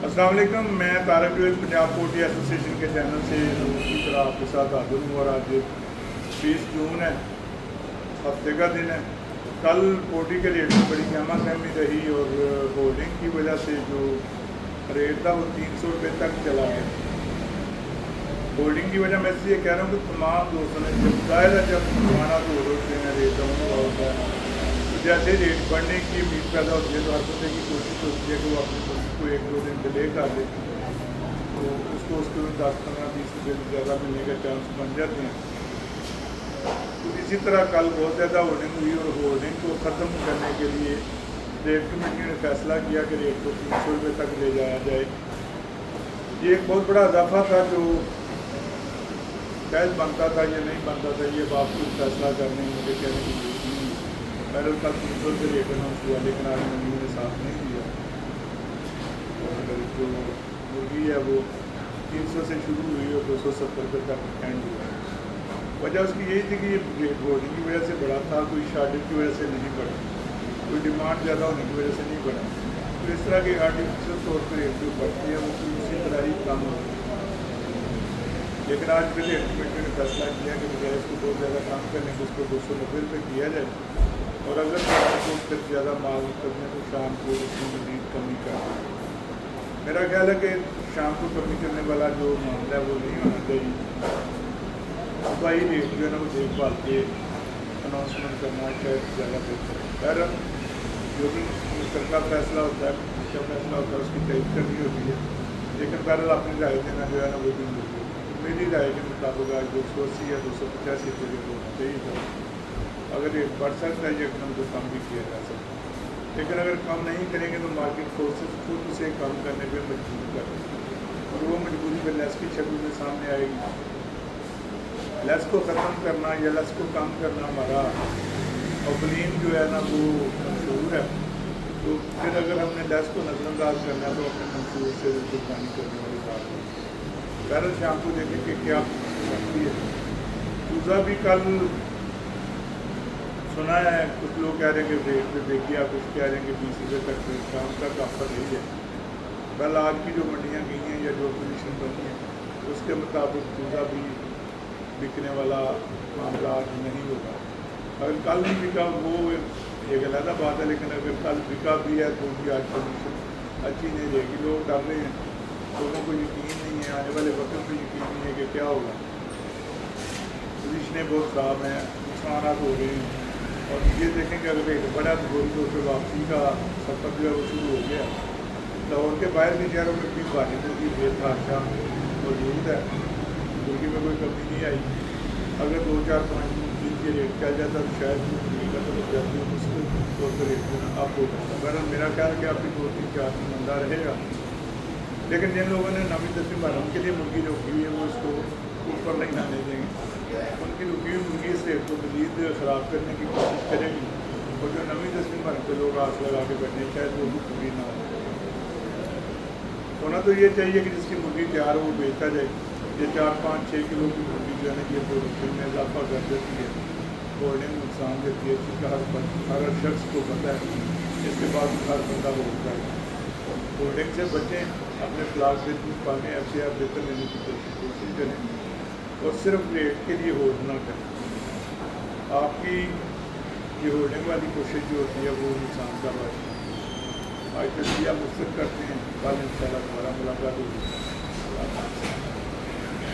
अस्सलाम वालेकुम। मैं तारक ड्यूल पंजाब पोल्ट्री एसोसिएशन के चैनल से की तरह आपके साथ हाजिर हूँ और आज 20 जून है, हफ्ते का दिन है। कल पोल्ट्री के रेट में बड़ी गहमा गहमी रही और होल्डिंग की वजह से जो रेट था वो 300 रुपये तक चला गया। होल्डिंग की वजह मैं इसलिए कह रहा हूँ कि तमाम दोस्तों ने जब जाहिर है जब माना तो होते हैं रेट डाउन हुआ होता है, तो जैसे रेट बढ़ने की उम्मीद पैदा होती है तो हर बंदे की कोशिश होती है कि वो अपनी मुर्गी को 1-2 दिन डिले कर दे, तो उसको उसके 10-15-20 रुपये ज़्यादा मिलने के चांस बन जाते हैं। तो इसी तरह कल बहुत ज़्यादा होल्डिंग हुई और होल्डिंग को ख़त्म करने के लिए रेट कमेटी ने फैसला किया कि रेट को 300 रुपये तक ले जाया जाए। ये एक बहुत बड़ा इजाफा था जो शायद बनता था या नहीं बनता था, ये बात को फैसला करने मुझे कहने की जरूरत नहीं। पहले कल 300 रुपये रेट अनाउंस हुआ लेकिन आज मंडी ने साथ नहीं दिया और जो मुर्गी है वो 300 से शुरू हुई और 270 रुपये तक एंड हुआ। वजह उसकी यही थी कि ये रेट होल्डिंग की वजह से बढ़ा था, कोई शॉर्टेज की वजह से नहीं बढ़ा, कोई डिमांड ज़्यादा होने की वजह से नहीं बढ़ा। तो इस तरह के आर्टिफिशियल तौर पर रेट जो बढ़ती है वो उसी तरह ही कम होती है। लेकिन आज फिर रेट कमेटी ने फैसला किया कि बजाय इसको बहुत ज़्यादा काम करने को उसको 290 रुपये किया जाए और अगर को फिर ज़्यादा माल करने तो शाम को उसकी मज़ीद कमी कर दें। मेरा ख्याल है कि शाम को कमी करने वाला जो मामला है वो नहीं होना चाहिए। भाई रेट जो है ना वो देखभाल के अनाउंसमेंट करना शायद ज़्यादा बेहतर है। खैर जो भी सरकार फैसला होता है, क्या फैसला होता है उसकी तैयारी करनी होती है, लेकिन बहरहाल अपनी राय देना जो है ना वो भी जरूरी है। मेरी राय के मुताबिक आज 280 या 285 रुपये को चाहिए था। अगर रेट बढ़ सकता है एकदम तो कम भी किया जा सकता है, लेकिन अगर कम नहीं करेंगे तो मार्केट फोर्सेस खुद उसे कम करने पर मजबूर कर देंगे और वो मजबूरी फिर लेस की शक्ल में सामने आएगी। लेस को ख़त्म करना या लेस को कम करना हमारा अवलीन जो है ना वो मंशूर है, तो फिर अगर हमने लेस को नज़रअंदाज करना है तो अपने मंशूर से कुर्बानी करने वाली बात है। बहरहाल शाम को देखें कि क्या बनती है। चूज़ा भी कल सुना है, कुछ लोग कह रहे हैं कि रेट पे देखिए, आप कुछ कह रहे हैं कि 20 रुपये तक शाम तक ऑफर रही है। कल आज की जो मंडियाँ गई हैं या जो पोजीशन बनी है उसके मुताबिक चूज़ा भी बिकने वाला मामला आज नहीं होगा। अगर कल नहीं बिका वो एक अलग बात है, लेकिन अगर कल बिका भी है तो उनकी आज पोजीशन अच्छी नहीं रहेगी। लोग डर रहे हैं, लोगों को यकीन नहीं है, आने वाले वक्त में यकीन नहीं है कि क्या होगा। पोजीशनें बहुत ख़राब हैं, नुकसान हो रहे हैं और ये देखें कि अगर रेट बढ़ा तो गोरी तौर पर वापसी का सफ़र जो है वो शुरू हो गया। लाहौर के बाहर भी शहरों में भी भारी मुर्गी बेतहाशा मौजूद है, मुर्गी में कोई कमी नहीं आई। अगर 2-4-5 दिन के रेट चल जाता तो शायद मुर्गी का तो जल्दी मुश्किल तौर पर रेट अप हो जाता। बहरहाल मेरा ख्याल है कि आपकी 2-3-4 दिन मंदा रहेगा, लेकिन जिन लोगों ने नवी 10वीं महर्रम के लिए मुर्गी रोकी हुई है वो इसको ऊपर नहीं लाने देंगे। उनकी रुकी हुई मुर्गी इस रेट को मज़ीद ख़राब करने की कोशिश करेगी और जो नवी 10वीं महर्रम के लोग आस लगा के बैठे शायद वो भी पूरी ना हो। होना तो ये चाहिए कि जिसकी मुर्गी तैयार हो वो बेचा जाए। ये 4-5-6 किलो की मुर्गी जो है ना ये प्रोडक्शन में इजाफा कर देती है, होल्डिंग नुकसान देती है, जिसका हर शख्स को पता है। इसके बाद हर बंदा बोलता है होल्डिंग से बचें, अपने फ्लास बिजनेस पालें, ऐसे आप बेहतर लेने की कोशिश करें और सिर्फ रेट के लिए होल्ड ना करें। आपकी ये होल्डिंग वाली कोशिश जो होती है वो नुकसान का बात है। आज तक आप मुझसे करते हैं, कल इंशाल्लाह दोबारा मुलाकात होगी।